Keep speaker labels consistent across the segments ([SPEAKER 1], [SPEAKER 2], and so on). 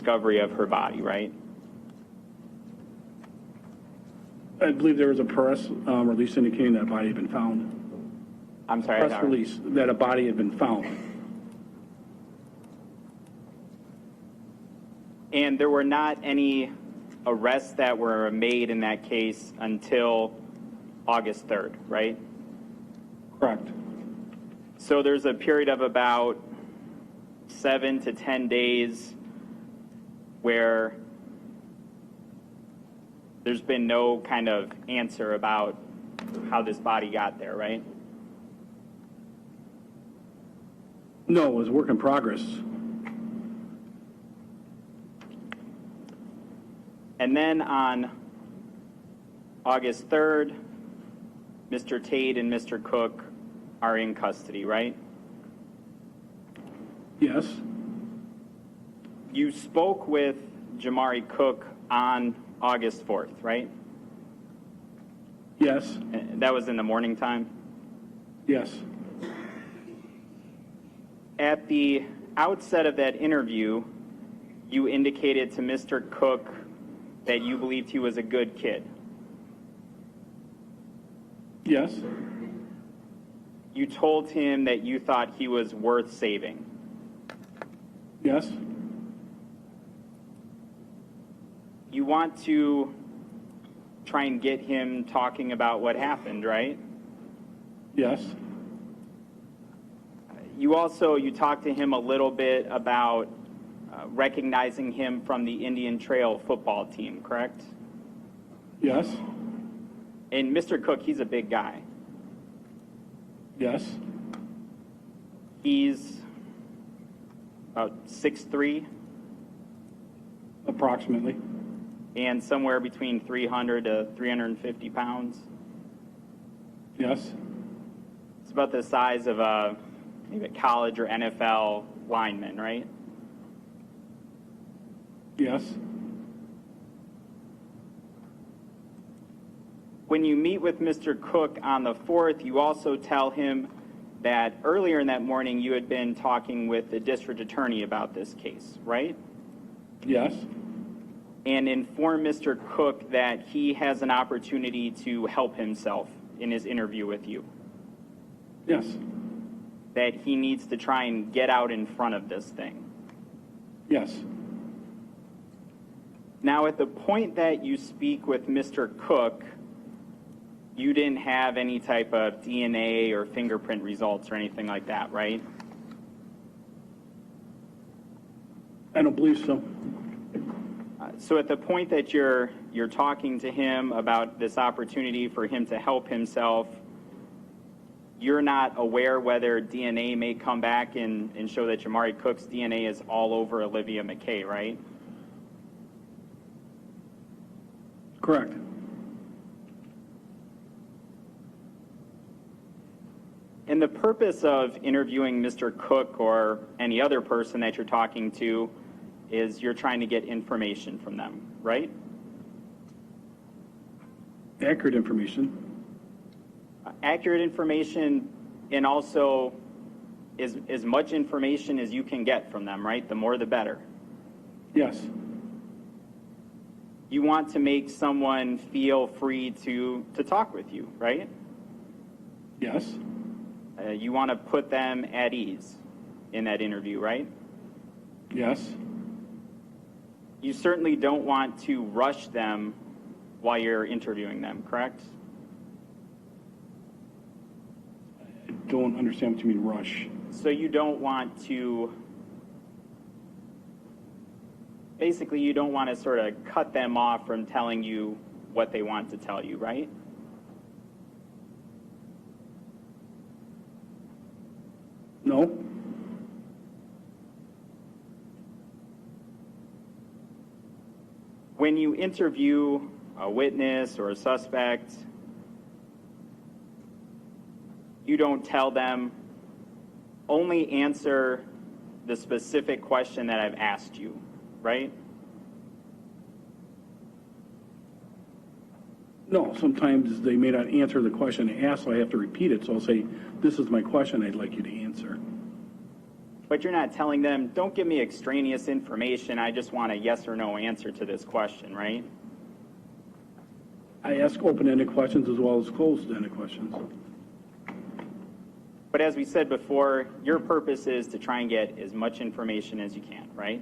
[SPEAKER 1] discovery of her body, right?
[SPEAKER 2] I believe there was a press release indicating that a body had been found.
[SPEAKER 1] I'm sorry.
[SPEAKER 2] Press release that a body had been found.
[SPEAKER 1] And there were not any arrests that were made in that case until August 3rd, right?
[SPEAKER 2] Correct.
[SPEAKER 1] So there's a period of about 7 to 10 days where there's been no kind of answer about how this body got there, right?
[SPEAKER 2] No, it was work in progress.
[SPEAKER 1] And then on August 3rd, Mr. Tate and Mr. Cook are in custody, right?
[SPEAKER 2] Yes.
[SPEAKER 1] You spoke with Jamari Cook on August 4th, right?
[SPEAKER 2] Yes.
[SPEAKER 1] That was in the morning time?
[SPEAKER 2] Yes.
[SPEAKER 1] At the outset of that interview, you indicated to Mr. Cook that you believed he was a good kid.
[SPEAKER 2] Yes.
[SPEAKER 1] You told him that you thought he was worth saving.
[SPEAKER 2] Yes.
[SPEAKER 1] You want to try and get him talking about what happened, right?
[SPEAKER 2] Yes.
[SPEAKER 1] You talked to him a little bit about recognizing him from the Indian Trail football team, correct?
[SPEAKER 2] Yes.
[SPEAKER 1] And Mr. Cook, he's a big guy.
[SPEAKER 2] Yes.
[SPEAKER 1] He's about 6'3",
[SPEAKER 2] Approximately.
[SPEAKER 1] and somewhere between 300 to 350 pounds.
[SPEAKER 2] Yes.
[SPEAKER 1] It's about the size of maybe a college or NFL lineman, right?
[SPEAKER 2] Yes.
[SPEAKER 1] When you meet with Mr. Cook on the 4th, you also tell him that earlier in that morning you had been talking with the district attorney about this case, right?
[SPEAKER 2] Yes.
[SPEAKER 1] And inform Mr. Cook that he has an opportunity to help himself in his interview with you.
[SPEAKER 2] Yes.
[SPEAKER 1] That he needs to try and get out in front of this thing.
[SPEAKER 2] Yes.
[SPEAKER 1] Now, at the point that you speak with Mr. Cook, you didn't have any type of DNA or fingerprint results or anything like that, right?
[SPEAKER 2] I don't believe so.
[SPEAKER 1] So at the point that you're talking to him about this opportunity for him to help himself, you're not aware whether DNA may come back and show that Jamari Cook's DNA is all over Olivia McKay, right?
[SPEAKER 2] Correct.
[SPEAKER 1] And the purpose of interviewing Mr. Cook or any other person that you're talking to is you're trying to get information from them, right?
[SPEAKER 2] Accurate information.
[SPEAKER 1] Accurate information, and also as much information as you can get from them, right? The more the better.
[SPEAKER 2] Yes.
[SPEAKER 1] You want to make someone feel free to talk with you, right?
[SPEAKER 2] Yes.
[SPEAKER 1] You want to put them at ease in that interview, right?
[SPEAKER 2] Yes.
[SPEAKER 1] You certainly don't want to rush them while you're interviewing them, correct?
[SPEAKER 2] I don't understand what you mean, rush.
[SPEAKER 1] So you don't want to, basically you don't want to sort of cut them off from telling you what they want to tell you, right?
[SPEAKER 2] No.
[SPEAKER 1] When you interview a witness or a suspect, you don't tell them, only answer the specific question that I've asked you, right?
[SPEAKER 2] No, sometimes they may not answer the question I asked, so I have to repeat it. So I'll say, this is my question I'd like you to answer.
[SPEAKER 1] But you're not telling them, don't give me extraneous information, I just want a yes or no answer to this question, right?
[SPEAKER 2] I ask open-ended questions as well as closed-ended questions.
[SPEAKER 1] But as we said before, your purpose is to try and get as much information as you can, right?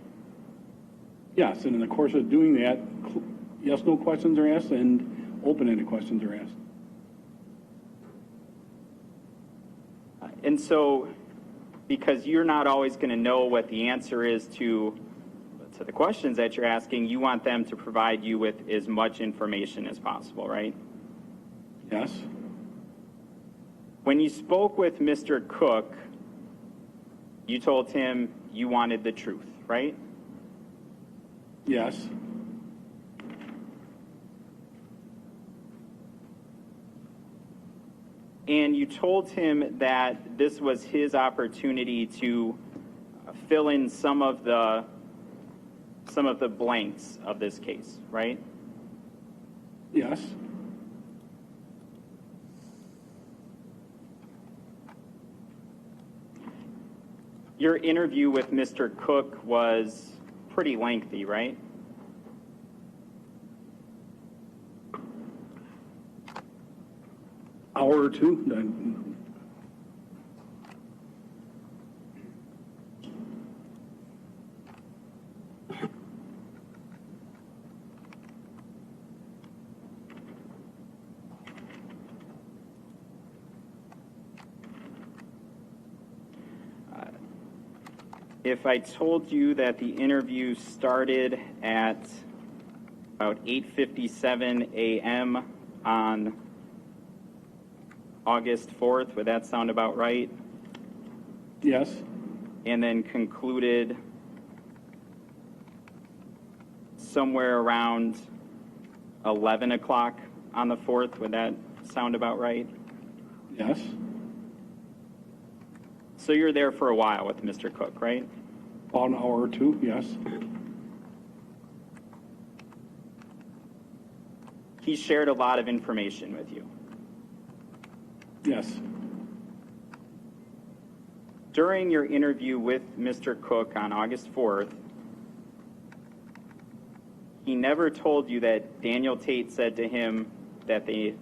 [SPEAKER 2] Yes, and in the course of doing that, yes/no questions are asked and open-ended questions are asked.
[SPEAKER 1] And so, because you're not always going to know what the answer is to the questions that you're asking, you want them to provide you with as much information as possible, right?
[SPEAKER 2] Yes.
[SPEAKER 1] When you spoke with Mr. Cook, you told him you wanted the truth, right?
[SPEAKER 2] Yes.
[SPEAKER 1] And you told him that this was his opportunity to fill in some of the blanks of this case, right?
[SPEAKER 2] Yes.
[SPEAKER 1] Your interview with Mr. Cook was pretty lengthy, right?
[SPEAKER 2] Hour or two.
[SPEAKER 1] If I told you that the interview started at about 8:57 a.m. on August 4th, would that sound about right?
[SPEAKER 2] Yes.
[SPEAKER 1] And then concluded somewhere around 11 o'clock on the 4th, would that sound about right?
[SPEAKER 2] Yes.
[SPEAKER 1] So you're there for a while with Mr. Cook, right?
[SPEAKER 2] About an hour or two. Yes.
[SPEAKER 1] He shared a lot of information with you.
[SPEAKER 2] Yes.
[SPEAKER 1] During your interview with Mr. Cook on August 4th, he never told you that Daniel Tate said to him that the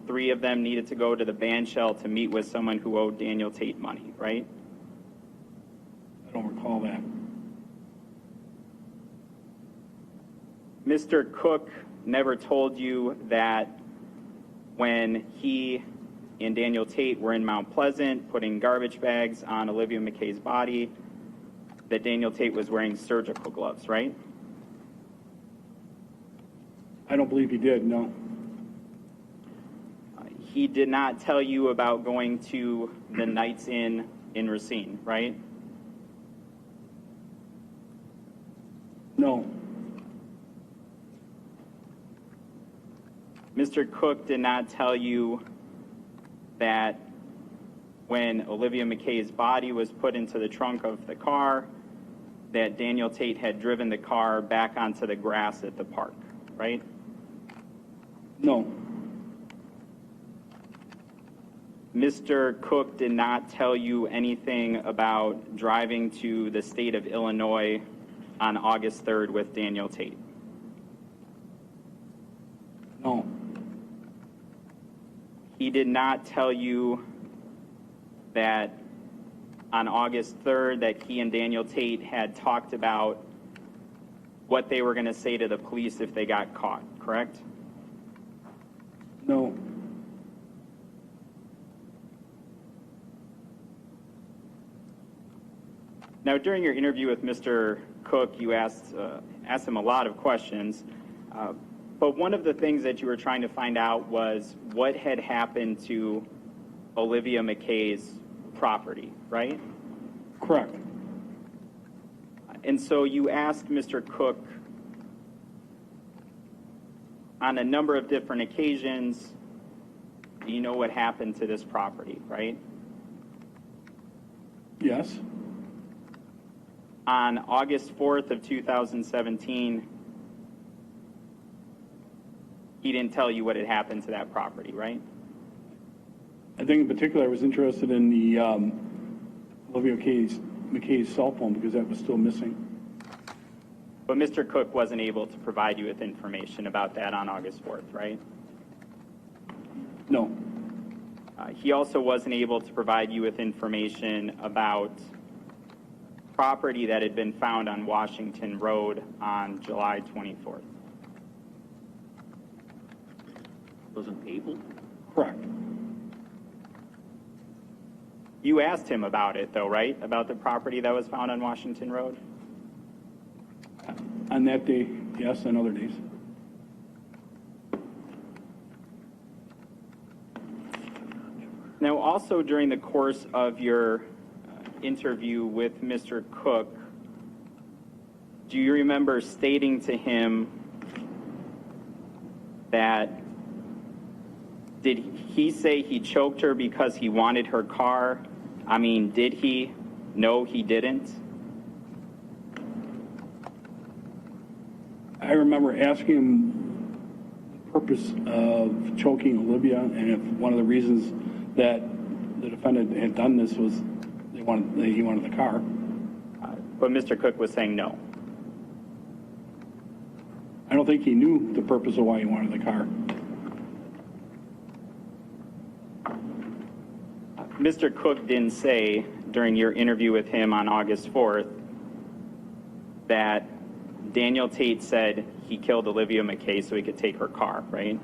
[SPEAKER 1] three of them needed to go to the band shell to meet with someone who owed Daniel Tate money, right?
[SPEAKER 2] I don't recall that.
[SPEAKER 1] Mr. Cook never told you that when he and Daniel Tate were in Mount Pleasant putting garbage bags on Olivia McKay's body, that Daniel Tate was wearing surgical gloves, right?
[SPEAKER 2] I don't believe he did, no.
[SPEAKER 1] He did not tell you about going to the Knights Inn in Racine, right?
[SPEAKER 2] No.
[SPEAKER 1] Mr. Cook did not tell you that when Olivia McKay's body was put into the trunk of the car, that Daniel Tate had driven the car back onto the grass at the park, right?
[SPEAKER 2] No.
[SPEAKER 1] Mr. Cook did not tell you anything about driving to the state of Illinois on August 3rd with Daniel Tate.
[SPEAKER 2] No.
[SPEAKER 1] He did not tell you that on August 3rd that he and Daniel Tate had talked about what they were going to say to the police if they got caught, correct?
[SPEAKER 2] No.
[SPEAKER 1] Now, during your interview with Mr. Cook, you asked him a lot of questions, but one of the things that you were trying to find out was what had happened to Olivia McKay's property, right?
[SPEAKER 2] Correct.
[SPEAKER 1] And so you asked Mr. Cook on a number of different occasions, do you know what happened to this property, right?
[SPEAKER 2] Yes.
[SPEAKER 1] On August 4th of 2017, he didn't tell you what had happened to that property, right?
[SPEAKER 2] I think in particular I was interested in the Olivia McKay's McKay's cell phone because that was still missing.
[SPEAKER 1] But Mr. Cook wasn't able to provide you with information about that on August 4th, right?
[SPEAKER 2] No.
[SPEAKER 1] He also wasn't able to provide you with information about property that had been found on Washington Road on July 24th.
[SPEAKER 3] Wasn't able?
[SPEAKER 2] Correct.
[SPEAKER 1] You asked him about it, though, right? About the property that was found on Washington Road?
[SPEAKER 2] On that day, yes, and other days.
[SPEAKER 1] Now, also during the course of your interview with Mr. Cook, do you remember stating to him that, did he say he choked her because he wanted her car? I mean, did he? No, he didn't.
[SPEAKER 2] I remember asking him the purpose of choking Olivia, and if one of the reasons that the defendant had done this was he wanted the car.
[SPEAKER 1] But Mr. Cook was saying no.
[SPEAKER 2] I don't think he knew the purpose of why he wanted the car.
[SPEAKER 1] Mr. Cook didn't say during your interview with him on August 4th that Daniel Tate said he killed Olivia McKay so he could take her car, right?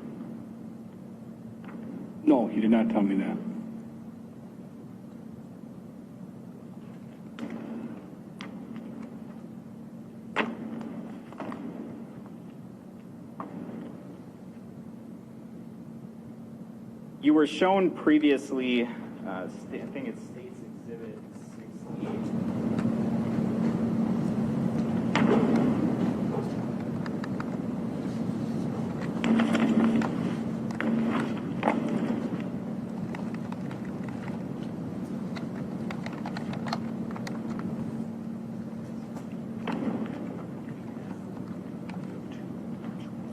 [SPEAKER 2] No, he did not tell me that.
[SPEAKER 1] You were shown previously, I think it's State's Exhibit 68.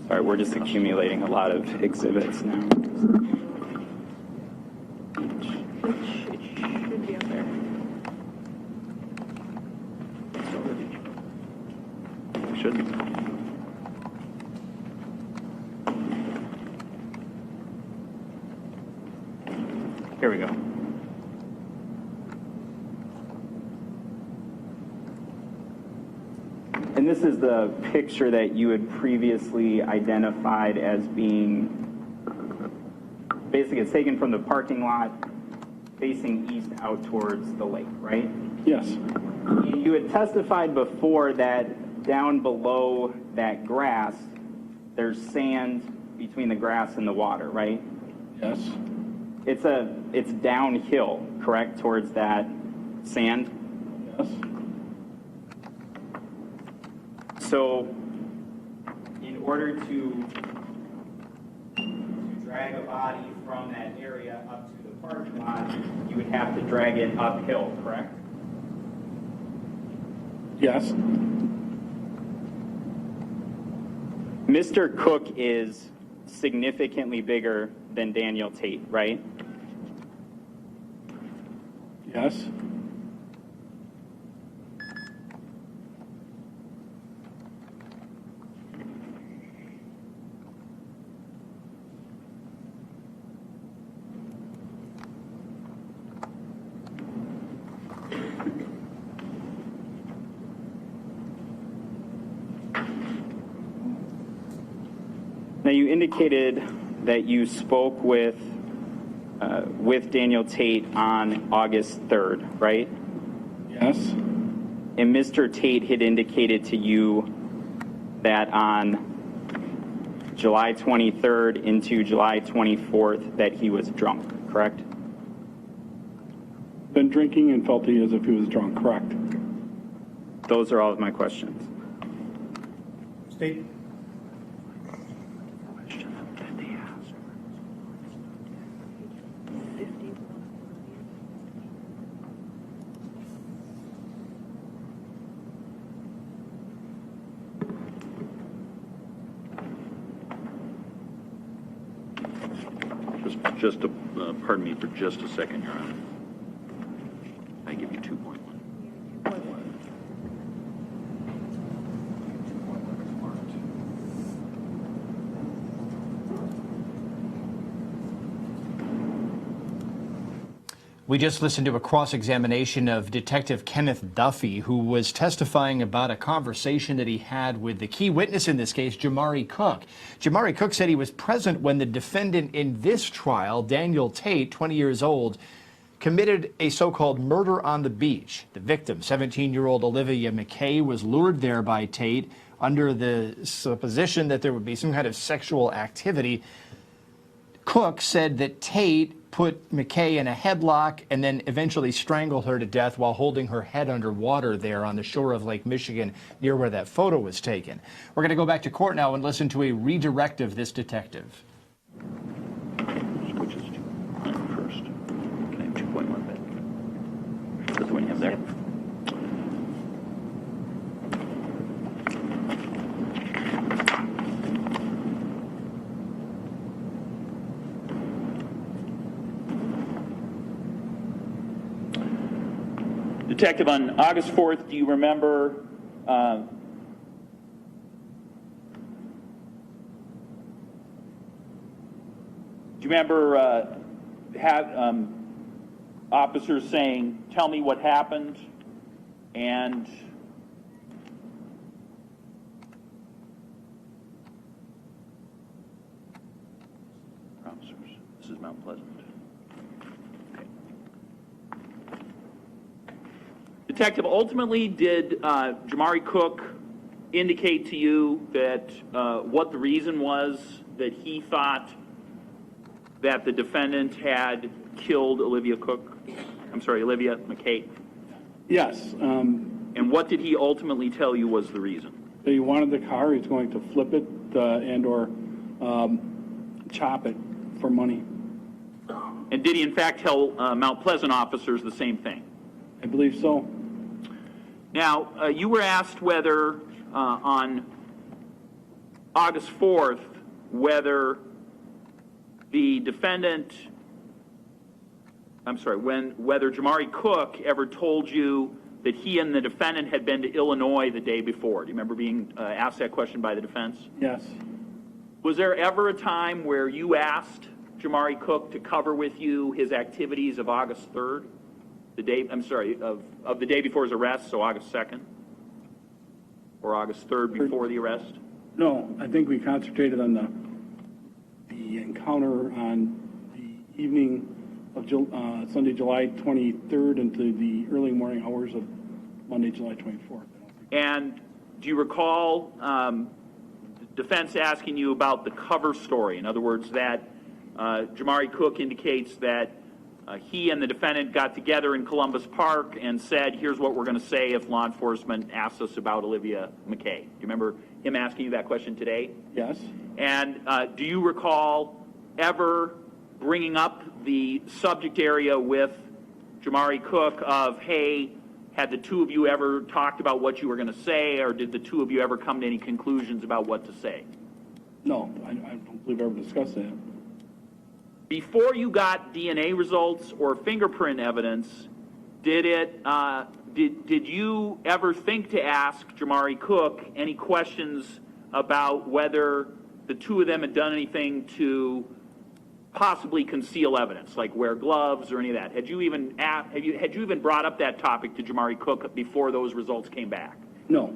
[SPEAKER 1] Sorry, we're just accumulating a lot of exhibits now.
[SPEAKER 4] Should be up there.
[SPEAKER 3] Should.
[SPEAKER 1] Here we go. And this is the picture that you had previously identified as being, basically it's taken from the parking lot facing east out towards the lake, right?
[SPEAKER 2] Yes.
[SPEAKER 1] You had testified before that down below that grass, there's sand between the grass and the water, right?
[SPEAKER 2] Yes.
[SPEAKER 1] It's downhill, correct, towards that sand?
[SPEAKER 2] Yes.
[SPEAKER 1] So, in order to drag a body from that area up to the parking lot, you would have to drag it uphill, correct?
[SPEAKER 2] Yes.
[SPEAKER 1] Mr. Cook is significantly bigger than Daniel Tate, right?
[SPEAKER 2] Yes.
[SPEAKER 1] Now, you indicated that you spoke with Daniel Tate on August 3rd, right?
[SPEAKER 2] Yes.
[SPEAKER 1] And Mr. Tate had indicated to you that on July 23rd into July 24th that he was drunk, correct?
[SPEAKER 2] Been drinking and felt as if he was drunk, correct.
[SPEAKER 1] Those are all of my questions.
[SPEAKER 5] State.
[SPEAKER 3] Pardon me for just a second, Your Honor. I give you 2.1.
[SPEAKER 4] We just listened to a cross-examination of Detective Kenneth Duffy, who was testifying about a conversation that he had with the key witness in this case, Jamari Cook. Jamari Cook said he was present when the defendant in this trial, Daniel Tate, 20 years old, committed a so-called murder on the beach. The victim, 17-year-old Olivia McKay, was lured there by Tate under the supposition that there would be some kind of sexual activity. Cook said that Tate put McKay in a headlock and then eventually strangled her to death while holding her head underwater there on the shore of Lake Michigan near where that photo was taken. We're going to go back to court now and listen to a redirect of this detective.
[SPEAKER 3] Switches to first. Can I have 2.1 back? Is that the one you have there? Detective, on August 4th, do you remember officers saying, "Tell me what happened," and officers, this is Mount Pleasant. Detective, ultimately, did Jamari Cook indicate to you that what the reason was that he thought that the defendant had killed Olivia McKay?
[SPEAKER 2] Yes.
[SPEAKER 3] And what did he ultimately tell you was the reason?
[SPEAKER 2] He wanted the car. He's going to flip it and or chop it for money.
[SPEAKER 3] And did he, in fact, tell Mount Pleasant officers the same thing?
[SPEAKER 2] I believe so.
[SPEAKER 3] Now, you were asked whether on August 4th, whether the defendant, whether Jamari Cook ever told you that he and the defendant had been to Illinois the day before. Do you remember being asked that question by the defense?
[SPEAKER 2] Yes.
[SPEAKER 3] Was there ever a time where you asked Jamari Cook to cover with you his activities of August 3rd? The day, of the day before his arrest, so August 2nd? Or August 3rd before the arrest?
[SPEAKER 2] No, I think we concentrated on the encounter on the evening of Sunday, July 23rd into the early morning hours of Monday, July 24th.
[SPEAKER 3] And do you recall the defense asking you about the cover story? In other words, that Jamari Cook indicates that he and the defendant got together in Columbus Park and said, here's what we're going to say if law enforcement asks us about Olivia McKay. Do you remember him asking you that question today?
[SPEAKER 2] Yes.
[SPEAKER 3] And do you recall ever bringing up the subject area with Jamari Cook of, hey, had the two of you ever talked about what you were going to say, or did the two of you ever come to any conclusions about what to say?
[SPEAKER 2] No, I don't believe I ever discussed that.
[SPEAKER 3] Before you got DNA results or fingerprint evidence, did you ever think to ask Jamari Cook any questions about whether the two of them had done anything to possibly conceal evidence, like wear gloves or any of that? Had you even brought up that topic to Jamari Cook before those results came back?
[SPEAKER 2] No.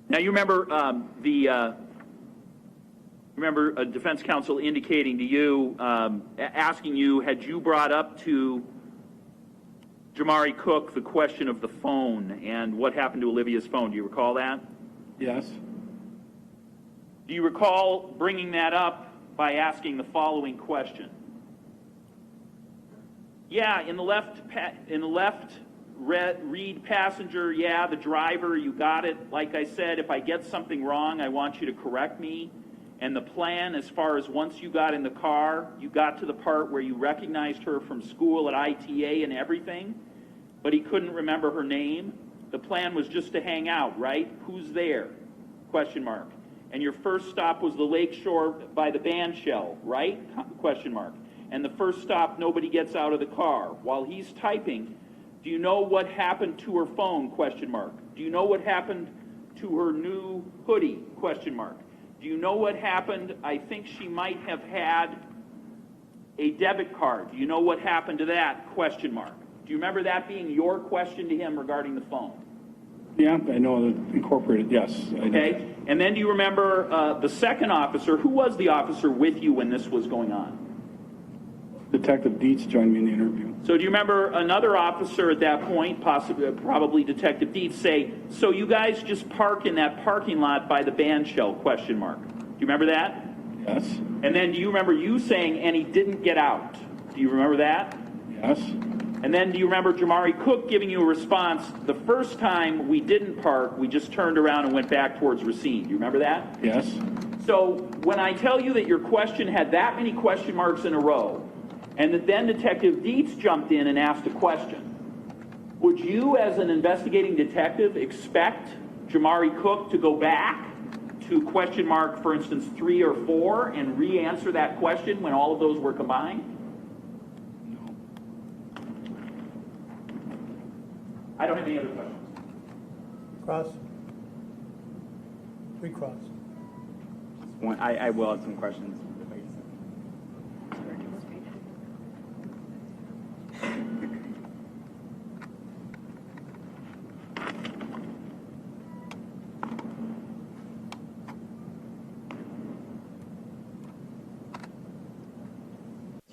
[SPEAKER 3] Now, you remember a defense counsel indicating to you, asking you, had you brought up to Jamari Cook the question of the phone and what happened to Olivia's phone? Do you recall that?
[SPEAKER 2] Yes.
[SPEAKER 3] Do you recall bringing that up by asking the following question? Yeah, in the left read passenger, yeah, the driver, you got it. Like I said, if I get something wrong, I want you to correct me. And the plan, as far as once you got in the car, you got to the part where you recognized her from school at ITA and everything, but he couldn't remember her name. The plan was just to hang out, right? Who's there? Question mark. And your first stop was the lake shore by the band shell, right? Question mark. And the first stop, nobody gets out of the car. While he's typing, do you know what happened to her phone? Question mark. Do you know what happened to her new hoodie? Question mark. Do you know what happened? I think she might have had a debit card. Do you know what happened to that? Question mark. Do you remember that being your question to him regarding the phone?
[SPEAKER 2] Yeah, I know that incorporated, yes. I know.
[SPEAKER 3] Okay. And then do you remember the second officer? Who was the officer with you when this was going on?
[SPEAKER 2] Detective Dietz joined me in the interview.
[SPEAKER 3] So do you remember another officer at that point, possibly, probably Detective Dietz, say, so you guys just park in that parking lot by the band shell, question mark. Do you remember that?
[SPEAKER 2] Yes.
[SPEAKER 3] And then do you remember you saying, and he didn't get out? Do you remember that?
[SPEAKER 2] Yes.
[SPEAKER 3] And then do you remember Jamari Cook giving you a response, the first time we didn't park, we just turned around and went back towards Racine. Do you remember that?
[SPEAKER 2] Yes.
[SPEAKER 3] So when I tell you that your question had that many question marks in a row, and that then Detective Dietz jumped in and asked a question, would you as an investigating detective expect Jamari Cook to go back to question mark, for instance, 3 or 4 and re-answer that question when all of those were combined? I don't have any other questions.
[SPEAKER 5] Cross? Recross.
[SPEAKER 1] I will have some questions.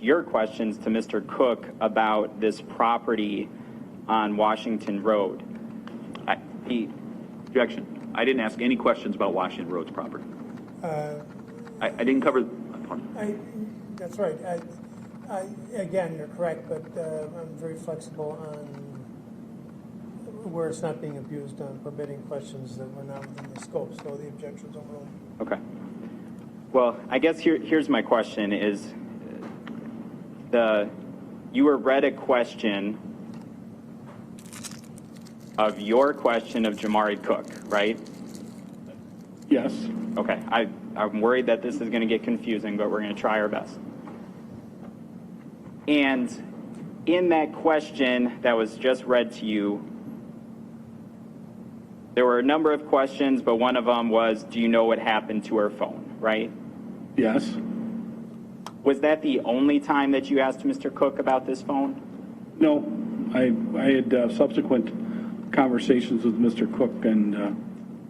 [SPEAKER 1] Your questions to Mr. Cook about this property on Washington Road.
[SPEAKER 3] Objection. I didn't ask any questions about Washington Road's property. I didn't cover.
[SPEAKER 5] That's right. Again, you're correct, but I'm very flexible on where it's not being abused on permitting questions that were not within the scope, so the objection's overruled.
[SPEAKER 1] Okay. Well, I guess here's my question is, you were read a question of your question of Jamari Cook, right?
[SPEAKER 2] Yes.
[SPEAKER 1] Okay. I'm worried that this is going to get confusing, but we're going to try our best. And in that question that was just read to you, there were a number of questions, but one of them was, do you know what happened to her phone, right?
[SPEAKER 2] Yes.
[SPEAKER 1] Was that the only time that you asked Mr. Cook about this phone?
[SPEAKER 2] No, I had subsequent conversations with Mr. Cook, and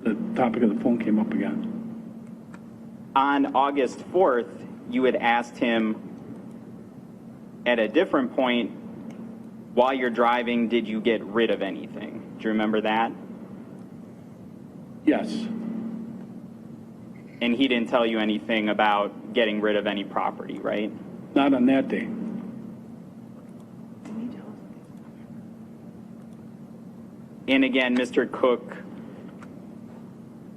[SPEAKER 2] the topic of the phone came up again.
[SPEAKER 1] On August 4th, you had asked him at a different point, while you're driving, did you get rid of anything? Do you remember that?
[SPEAKER 2] Yes.
[SPEAKER 1] And he didn't tell you anything about getting rid of any property, right?
[SPEAKER 2] Not on that day.
[SPEAKER 1] And again, Mr. Cook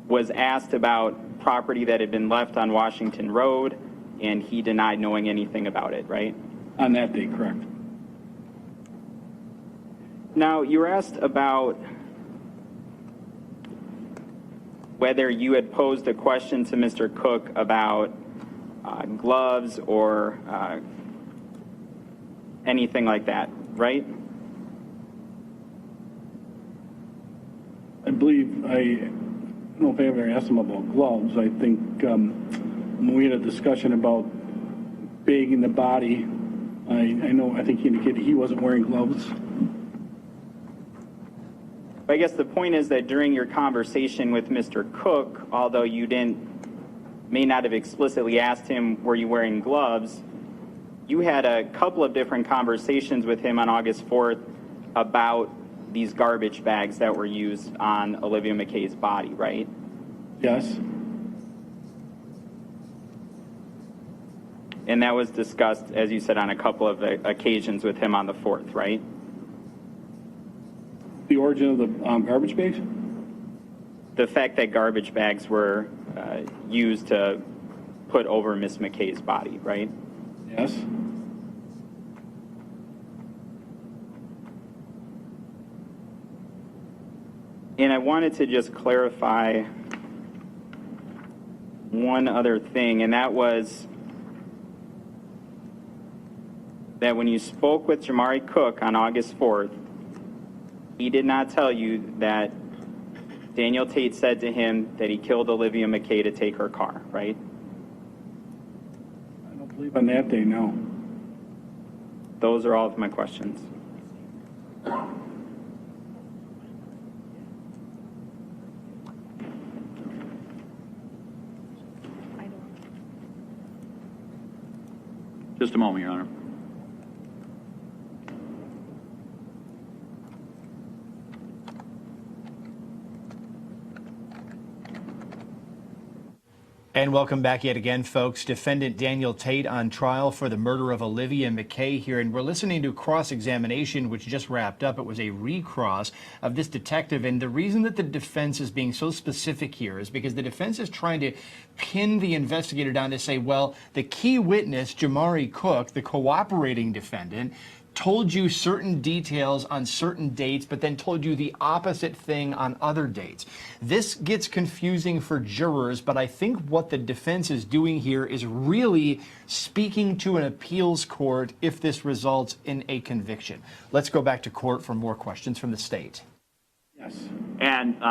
[SPEAKER 1] was asked about property that had been left on Washington Road, and he denied knowing anything about it, right?
[SPEAKER 2] On that day, correct.
[SPEAKER 1] Now, you were asked about whether you had posed a question to Mr. Cook about gloves or anything like that, right?
[SPEAKER 2] I believe, I don't know if I ever asked him about gloves. I think when we had a discussion about bagging the body, I think he indicated he wasn't wearing gloves.
[SPEAKER 1] I guess the point is that during your conversation with Mr. Cook, although you may not have explicitly asked him, were you wearing gloves, you had a couple of different conversations with him on August 4th about these garbage bags that were used on Olivia McKay's body, right?
[SPEAKER 2] Yes.
[SPEAKER 1] And that was discussed, as you said, on a couple of occasions with him on the 4th, right?
[SPEAKER 2] The origin of the garbage bags?
[SPEAKER 1] The fact that garbage bags were used to put over Miss McKay's body, right?
[SPEAKER 2] Yes.
[SPEAKER 1] And I wanted to just clarify one other thing, and that was that when you spoke with Jamari Cook on August 4th, he did not tell you that Daniel Tate said to him that he killed Olivia McKay to take her car, right?
[SPEAKER 2] I don't believe on that day, no.
[SPEAKER 1] Those are all of my questions.
[SPEAKER 3] Just a moment, Your Honor.
[SPEAKER 4] And welcome back yet again, folks. Defendant Daniel Tate on trial for the murder of Olivia McKay here. And we're listening to cross-examination, which just wrapped up. It was a recross of this detective. And the reason that the defense is being so specific here is because the defense is trying to pin the investigator down to say, well, the key witness, Jamari Cook, the cooperating defendant, told you certain details on certain dates, but then told you the opposite thing on other dates. This gets confusing for jurors, but I think what the defense is doing here is really speaking to an appeals court if this results in a conviction. Let's go back to court for more questions from the state.
[SPEAKER 2] Yes.
[SPEAKER 3] And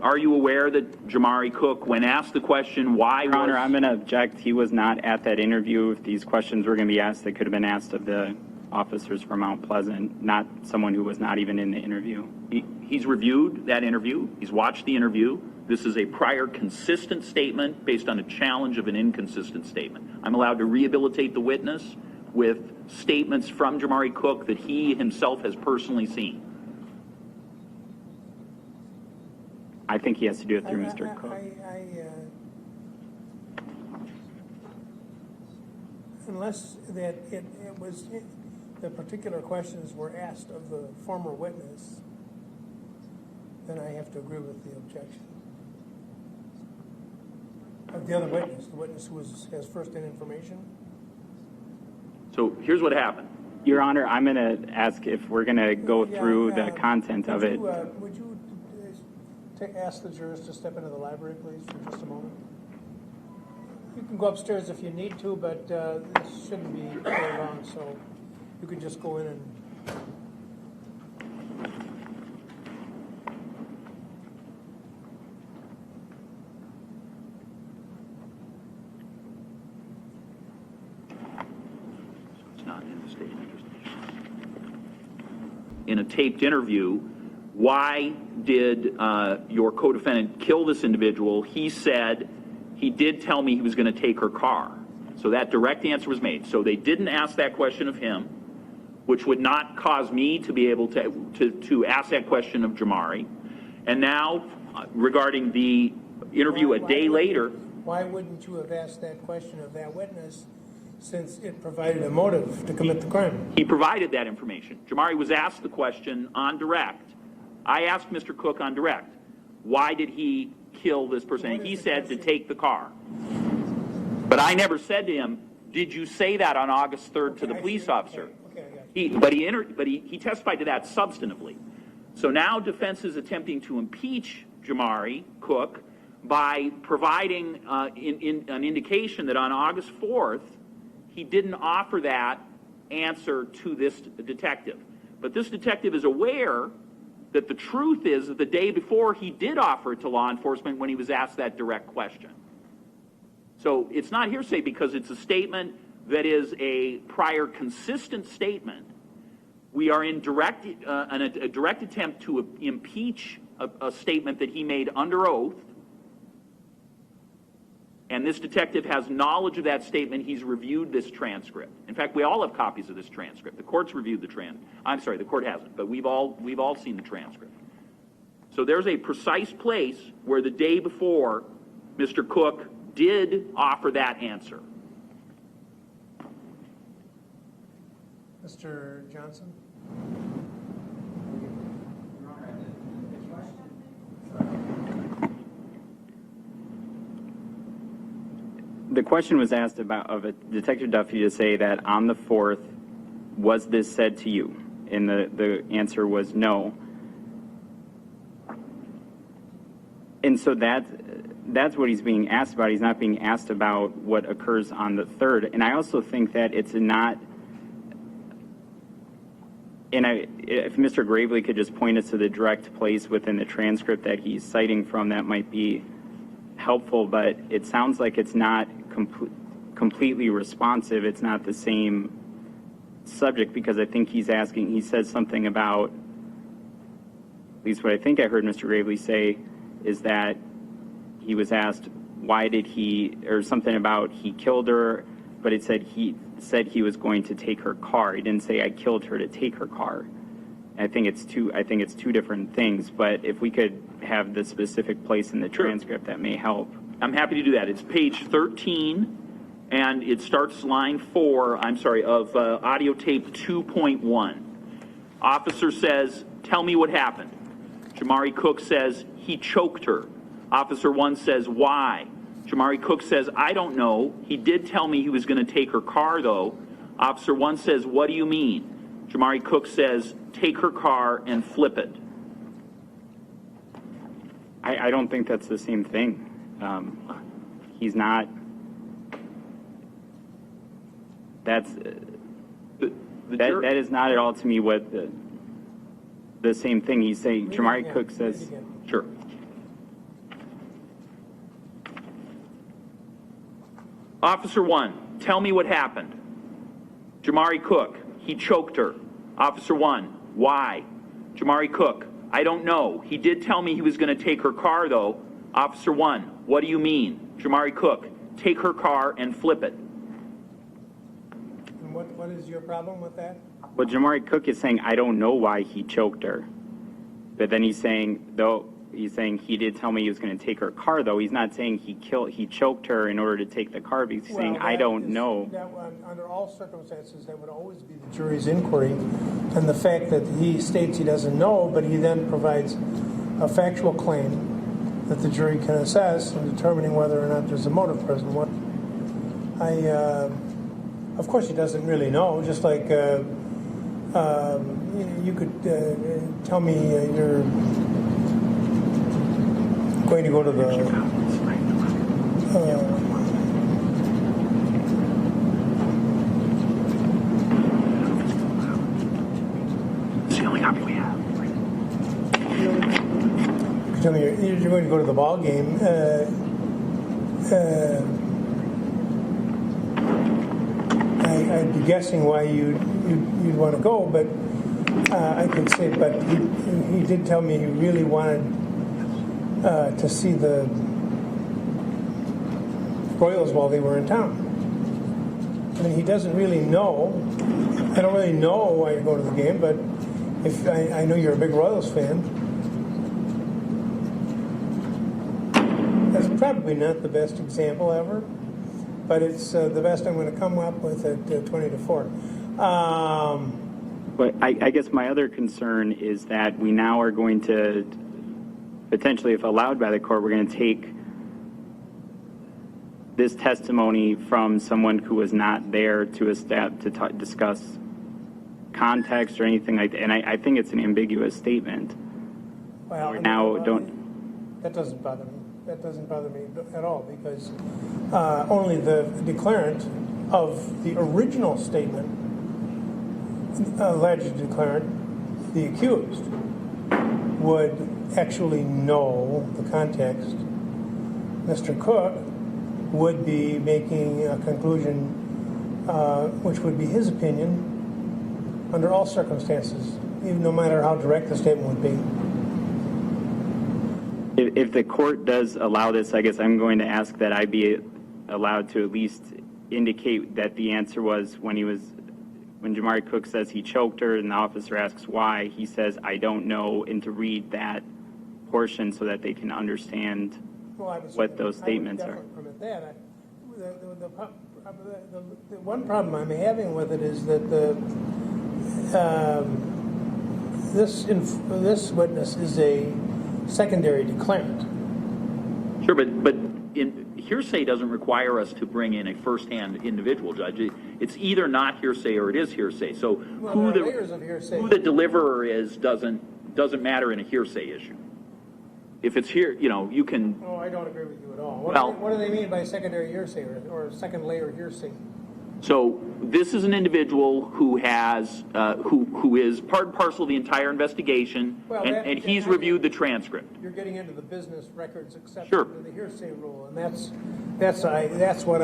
[SPEAKER 3] are you aware that Jamari Cook, when asked the question, why
[SPEAKER 1] Your Honor, I'm going to object. He was not at that interview. If these questions were going to be asked, they could have been asked of the officers from Mount Pleasant, not someone who was not even in the interview.
[SPEAKER 3] He's reviewed that interview. He's watched the interview. This is a prior consistent statement based on a challenge of an inconsistent statement. I'm allowed to rehabilitate the witness with statements from Jamari Cook that he himself has personally seen.
[SPEAKER 1] I think he has to do it through Mr. Cook.
[SPEAKER 5] Unless that it was, the particular questions were asked of the former witness, then I have to agree with the objection. Of the other witness, the witness who has first-hand information.
[SPEAKER 3] So here's what happened.
[SPEAKER 1] Your Honor, I'm going to ask if we're going to go through the content of it.
[SPEAKER 5] Would you ask the jurors to step into the library, please, for just a moment? You can go upstairs if you need to, but this shouldn't be very long, so you could just go in and...
[SPEAKER 3] It's not in the statement. In a taped interview, why did your co-defendant kill this individual? He said he did tell me he was going to take her car. So that direct answer was made. So they didn't ask that question of him, which would not cause me to be able to ask that question of Jamari. And now, regarding the interview a day later...
[SPEAKER 5] Why wouldn't you have asked that question of that witness, since it provided a motive to commit the crime?
[SPEAKER 3] He provided that information. Jamari was asked the question on direct. I asked Mr. Cook on direct, why did he kill this person? And he said to take the car. But I never said to him, did you say that on August 3rd to the police officer? But he testified to that substantively. So now defense is attempting to impeach Jamari Cook by providing an indication that on August 4th, he didn't offer that answer to this detective. But this detective is aware that the truth is that the day before he did offer it to law enforcement when he was asked that direct question. So it's not hearsay because it's a statement that is a prior consistent statement. We are in a direct attempt to impeach a statement that he made under oath. And this detective has knowledge of that statement. He's reviewed this transcript. In fact, we all have copies of this transcript. The court's reviewed the transcript. I'm sorry, the court hasn't, but we've all seen the transcript. So there's a precise place where the day before Mr. Cook did offer that answer.
[SPEAKER 5] Mr. Johnson?
[SPEAKER 1] The question was asked of Detective Duffy to say that on the 4th, was this said to you? And the answer was no. And so that's what he's being asked about. He's not being asked about what occurs on the 3rd. And I also think that it's not, And if Mr. Gravely could just point us to the direct place within the transcript that he's citing from, that might be helpful, but it sounds like it's not completely responsive. It's not the same subject, because I think he says something about, at least what I think I heard Mr. Gravely say, is that he was asked, why did he, or something about he killed her, but it said he was going to take her car. He didn't say I killed her to take her car. I think it's two different things, but if we could have the specific place in the transcript, that may help.
[SPEAKER 3] I'm happy to do that. It's page 13, and it starts line 4, of audio tape 2.1. Officer says, tell me what happened. Jamari Cook says, he choked her. Officer 1 says, why? Jamari Cook says, I don't know. He did tell me he was going to take her car, though. Officer 1 says, what do you mean? Jamari Cook says, take her car and flip it.
[SPEAKER 1] I don't think that's the same thing. He's not. That is not at all to me what the same thing he's saying. Jamari Cook says,
[SPEAKER 3] sure. Officer 1, tell me what happened. Jamari Cook, he choked her. Officer 1, why? Jamari Cook, I don't know. He did tell me he was going to take her car, though. Officer 1, what do you mean? Jamari Cook, take her car and flip it.
[SPEAKER 5] And what is your problem with that?
[SPEAKER 1] well, Jamari Cook is saying, I don't know why he choked her. But then he's saying he did tell me he was going to take her car, though. He's not saying he choked her in order to take the car, but he's saying, I don't know.
[SPEAKER 5] Under all circumstances, that would always be the jury's inquiry. And the fact that he states he doesn't know, but he then provides a factual claim that the jury can assess in determining whether or not there's a motive present. Of course, he doesn't really know, just like you could tell me you're going to go to the
[SPEAKER 3] It's the only copy we have.
[SPEAKER 5] tell me you're going to go to the ball game. I'd be guessing why you'd want to go, but I could say, but he did tell me he really wanted to see the Royals while they were in town. I mean, he doesn't really know. I don't really know why you go to the game, but if I know you're a big Royals fan, that's probably not the best example ever, but it's the best I'm going to come up with at 20-4.
[SPEAKER 1] But I guess my other concern is that we now are going to, potentially, if allowed by the court, we're going to take this testimony from someone who was not there to discuss context or anything like that. And I think it's an ambiguous statement.
[SPEAKER 5] Well, that doesn't bother me. That doesn't bother me at all, because only the declarant of the original statement, alleged declarant, the accused, would actually know the context. Mr. Cook would be making a conclusion which would be his opinion under all circumstances, even no matter how direct the statement would be.
[SPEAKER 1] If the court does allow this, I guess I'm going to ask that I be allowed to at least indicate that the answer was when Jamari Cook says he choked her and the officer asks why, he says, I don't know, and to read that portion so that they can understand what those statements are.
[SPEAKER 5] Permit that. The one problem I'm having with it is that this witness is a secondary declarant.
[SPEAKER 3] Sure, but hearsay doesn't require us to bring in a first-hand individual judge. It's either not hearsay or it is hearsay. So who the deliverer is doesn't matter in a hearsay issue. If it's here, you can.
[SPEAKER 5] Oh, I don't agree with you at all.
[SPEAKER 3] Well,
[SPEAKER 5] what do they mean by secondary hearsay or second layer hearsay?
[SPEAKER 3] So this is an individual who has, who is part and parcel of the entire investigation,
[SPEAKER 5] Well,
[SPEAKER 3] and he's reviewed the transcript.
[SPEAKER 5] You're getting into the business records exception
[SPEAKER 3] Sure.
[SPEAKER 5] to the hearsay rule, and that's what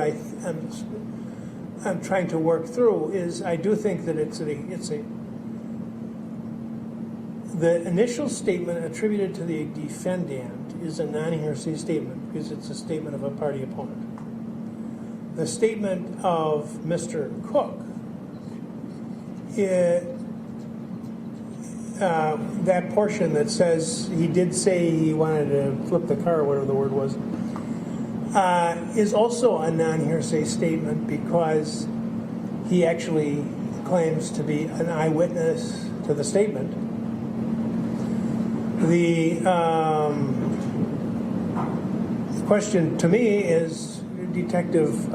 [SPEAKER 5] I'm trying to work through. Is I do think that the initial statement attributed to the defendant is a non-hearsay statement because it's a statement of a party opponent. The statement of Mr. Cook, that portion that says he did say he wanted to flip the car, or whatever the word was, is also a non-hearsay statement because he actually claims to be an eyewitness to the statement. The question to me is Detective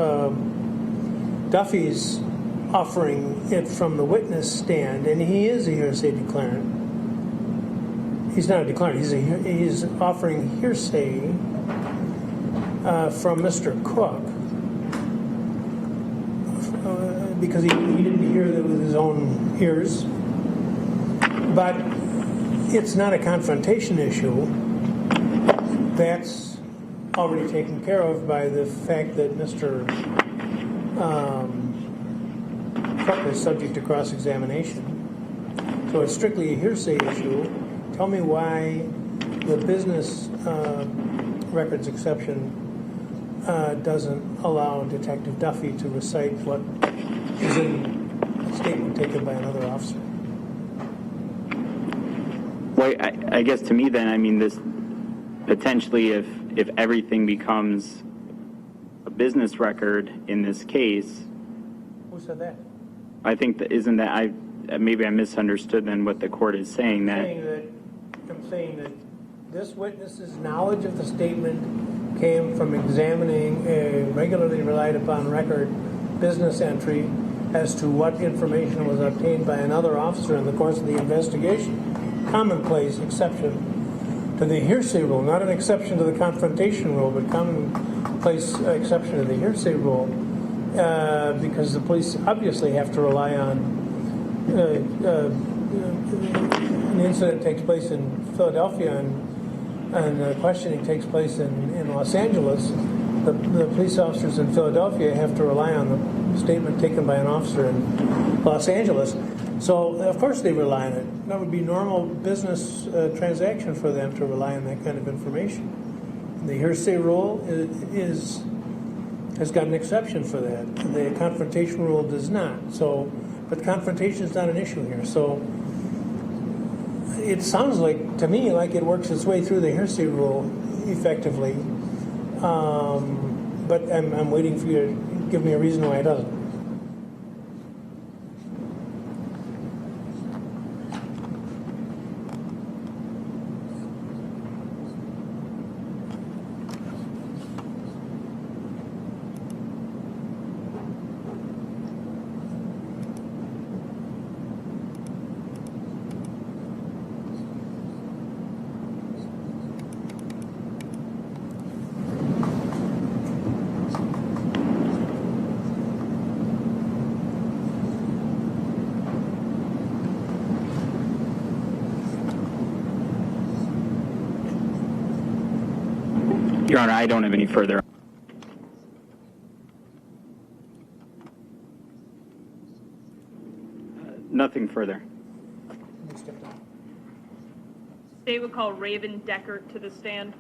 [SPEAKER 5] Duffy's offering it from the witness stand, and he is a hearsay declarant. He's not a declarant. He's offering hearsay from Mr. Cook because he didn't hear that with his own ears. But it's not a confrontation issue. That's already taken care of by the fact that Mr. Cook is subject to cross-examination. So it's strictly a hearsay issue. Tell me why the business records exception doesn't allow Detective Duffy to recite what is in a statement taken by another officer.
[SPEAKER 1] Well, I guess to me then, I mean, this potentially, if everything becomes a business record in this case,
[SPEAKER 5] Who said that?
[SPEAKER 1] I think that isn't that maybe I misunderstood then what the court is saying that.
[SPEAKER 5] I'm saying that this witness's knowledge of the statement came from examining a regularly relied upon record business entry as to what information was obtained by another officer in the course of the investigation. Commonplace exception to the hearsay rule, not an exception to the confrontation rule, but commonplace exception to the hearsay rule, because the police obviously have to rely on an incident takes place in Philadelphia and questioning takes place in Los Angeles. The police officers in Philadelphia have to rely on the statement taken by an officer in Los Angeles. So, of course, they rely on it. That would be normal business transaction for them to rely on that kind of information. The hearsay rule has got an exception for that. The confrontation rule does not. So, but confrontation is not an issue here. So, it sounds like, to me, like it works its way through the hearsay rule effectively. But I'm waiting for you to give me a reason why it doesn't.
[SPEAKER 1] Your Honor, I don't have any further. Nothing further.
[SPEAKER 6] State would call Raven Deckert to the stand.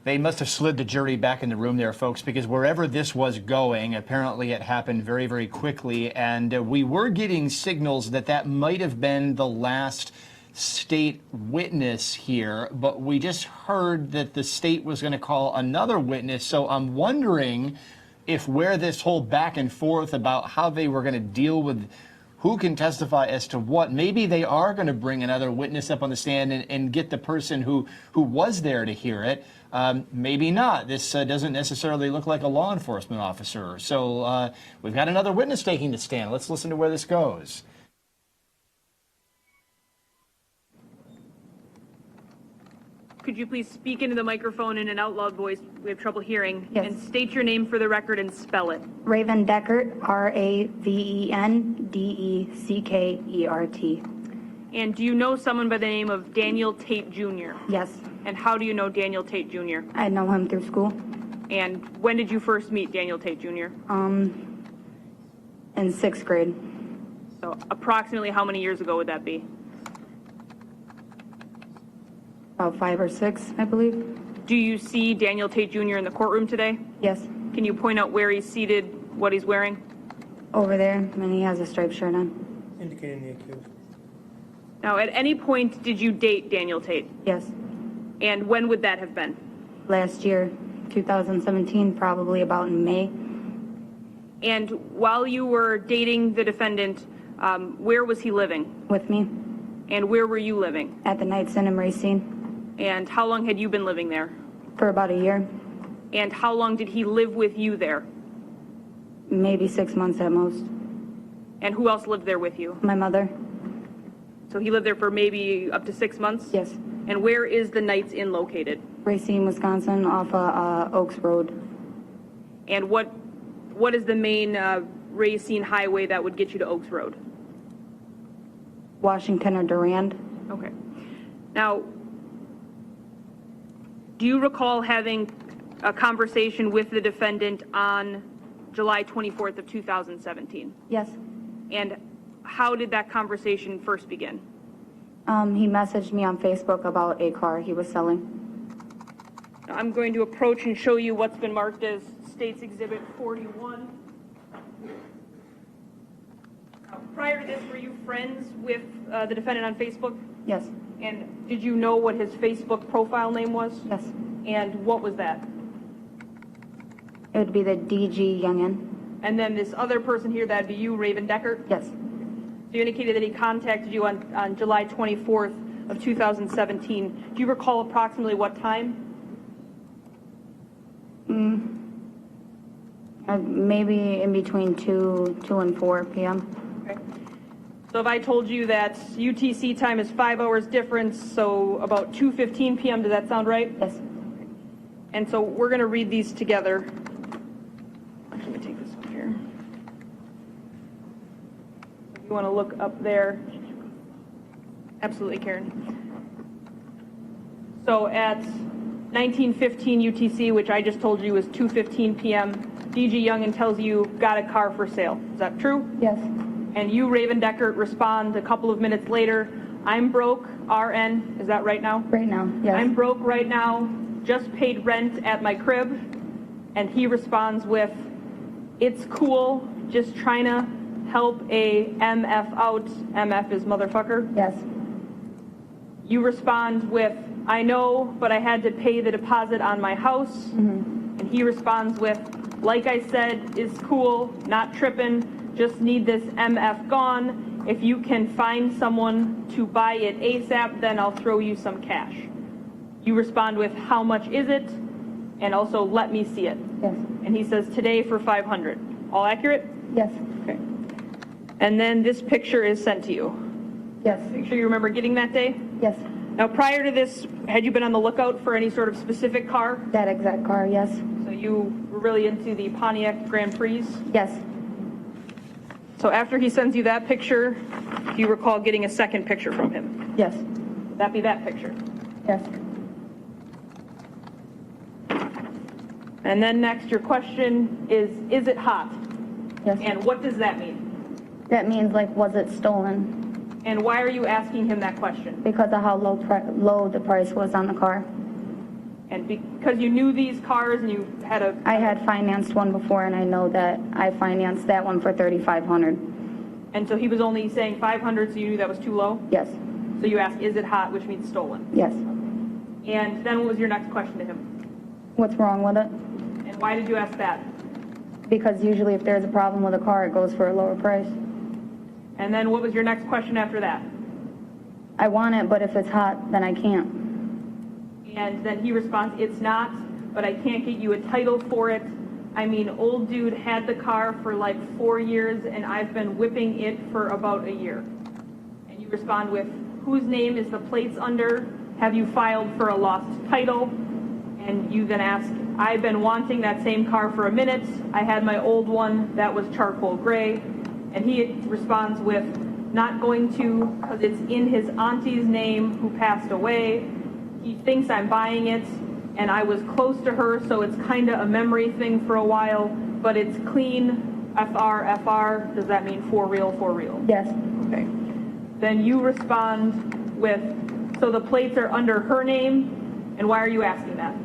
[SPEAKER 4] They must have slid the jury back in the room there, folks, because wherever this was going, apparently it happened very, very quickly. And we were getting signals that that might have been the last state witness here, but we just heard that the state was going to call another witness. So I'm wondering if where this whole back and forth about how they were going to deal with who can testify as to what, maybe they are going to bring another witness up on the stand and get the person who was there to hear it. Maybe not. This doesn't necessarily look like a law enforcement officer. So we've got another witness taking the stand. Let's listen to where this goes.
[SPEAKER 6] could you please speak into the microphone in an out loud voice? We have trouble hearing.
[SPEAKER 7] Yes.
[SPEAKER 6] And state your name for the record and spell it.
[SPEAKER 7] Raven Deckert, Ravendeckert.
[SPEAKER 6] And do you know someone by the name of Daniel Tate Jr.?
[SPEAKER 7] Yes,
[SPEAKER 6] And how do you know Daniel Tate Jr.?
[SPEAKER 7] I know him through school.
[SPEAKER 6] And when did you first meet Daniel Tate Jr.?
[SPEAKER 7] In 6th grade.
[SPEAKER 6] So approximately how many years ago would that be?
[SPEAKER 7] About 5 or 6, I believe.
[SPEAKER 6] Do you see Daniel Tate Jr. in the courtroom today?
[SPEAKER 7] Yes,
[SPEAKER 6] Can you point out where he's seated, what he's wearing?
[SPEAKER 7] over there, and he has a striped shirt on.
[SPEAKER 5] Indicating the accused.
[SPEAKER 6] Now, at any point, did you date Daniel Tate?
[SPEAKER 7] Yes,
[SPEAKER 6] And when would that have been?
[SPEAKER 7] last year, 2017, probably about in May.
[SPEAKER 6] And while you were dating the defendant, where was he living?
[SPEAKER 7] With me
[SPEAKER 6] And where were you living?
[SPEAKER 7] at the Night Cinema Racine
[SPEAKER 6] And how long had you been living there?
[SPEAKER 7] for about a year,
[SPEAKER 6] And how long did he live with you there?
[SPEAKER 7] maybe 6 months at most.
[SPEAKER 6] And who else lived there with you?
[SPEAKER 7] My mother.
[SPEAKER 6] So he lived there for maybe up to 6 months?
[SPEAKER 7] Yes,
[SPEAKER 6] And where is the Knights Inn located?
[SPEAKER 7] Racine, Wisconsin, off Oaks Road.
[SPEAKER 6] And what is the main Racine highway that would get you to Oaks Road?
[SPEAKER 7] Washington or Durand.
[SPEAKER 6] Okay. Now, do you recall having a conversation with the defendant on July 24th of 2017?
[SPEAKER 7] Yes.
[SPEAKER 6] And how did that conversation first begin?
[SPEAKER 7] He messaged me on Facebook about a car he was selling.
[SPEAKER 6] I'm going to approach and show you what's been marked as State's Exhibit 41. Prior to this, were you friends with the defendant on Facebook?
[SPEAKER 7] Yes,
[SPEAKER 6] And did you know what his Facebook profile name was?
[SPEAKER 7] yes.
[SPEAKER 6] And what was that?
[SPEAKER 7] It would be the DG Youngin.
[SPEAKER 6] And then this other person here, that'd be you, Raven Deckert?
[SPEAKER 7] Yes,
[SPEAKER 6] So you indicated that he contacted you on July 24th of 2017. Do you recall approximately what time?
[SPEAKER 7] maybe in between 2 and 4 p.m.
[SPEAKER 6] Okay. So if I told you that UTC time is 5 hours difference, so about 2:15 p.m., does that sound right?
[SPEAKER 7] Yes,
[SPEAKER 6] And so we're going to read these together. Let me take this one here. If you want to look up there. Absolutely, Karen. So at 19:15 UTC, which I just told you was 2:15 p.m., DG Youngin tells you, got a car for sale. Is that true?
[SPEAKER 7] yes,
[SPEAKER 6] And you, Raven Deckert, respond a couple of minutes later, I'm broke, RN. Is that right now?
[SPEAKER 7] right now, yes.
[SPEAKER 6] I'm broke right now, just paid rent at my crib. And he responds with, it's cool, just trying to help a MF out. MF is motherfucker.
[SPEAKER 7] Yes,
[SPEAKER 6] You respond with, I know, but I had to pay the deposit on my house. And he responds with, like I said, is cool, not tripping, just need this MF gone. If you can find someone to buy it ASAP, then I'll throw you some cash. You respond with, how much is it? And also, let me see it.
[SPEAKER 7] yes,
[SPEAKER 6] And he says, today for 500. All accurate?
[SPEAKER 7] yes,
[SPEAKER 6] Okay. And then this picture is sent to you.
[SPEAKER 7] yes,
[SPEAKER 6] Make sure you remember getting that day.
[SPEAKER 7] yes.
[SPEAKER 6] Now, prior to this, had you been on the lookout for any sort of specific car?
[SPEAKER 7] That exact car, yes,
[SPEAKER 6] So you were really into the Pontiac Grand Prix?
[SPEAKER 7] yes,
[SPEAKER 6] So after he sends you that picture, do you recall getting a second picture from him?
[SPEAKER 7] yes,
[SPEAKER 6] Would that be that picture?
[SPEAKER 7] yes,
[SPEAKER 6] And then next, your question is it hot?
[SPEAKER 7] yes.
[SPEAKER 6] And what does that mean?
[SPEAKER 7] That means, like, was it stolen?
[SPEAKER 6] And why are you asking him that question?
[SPEAKER 7] Because of how low the price was on the car.
[SPEAKER 6] And because you knew these cars and you had a...
[SPEAKER 7] I had financed one before, and I know that I financed that one for $3,500.
[SPEAKER 6] And so he was only saying 500, so you knew that was too low?
[SPEAKER 7] Yes,
[SPEAKER 6] So you asked, is it hot, which means stolen.
[SPEAKER 7] yes.
[SPEAKER 6] And then what was your next question to him?
[SPEAKER 7] What's wrong with it?
[SPEAKER 6] And why did you ask that?
[SPEAKER 7] Because usually if there's a problem with a car, it goes for a lower price.
[SPEAKER 6] And then what was your next question after that?
[SPEAKER 7] I want it, but if it's hot, then I can't.
[SPEAKER 6] And then he responds, it's not, but I can't get you a title for it. I mean, old dude had the car for like 4 years, and I've been whipping it for about a year. And you respond with, whose name is the plates under? have you filed for a lost title? And you then ask, I've been wanting that same car for a minute. I had my old one that was charcoal gray. And he responds with, not going to, because it's in his auntie's name who passed away. He thinks I'm buying it, and I was close to her, so it's kind of a memory thing for a while, but it's clean, FR. Does that mean for real, for real?
[SPEAKER 7] Yes.
[SPEAKER 6] Okay. Then you respond with, so the plates are under her name, and why are you asking that?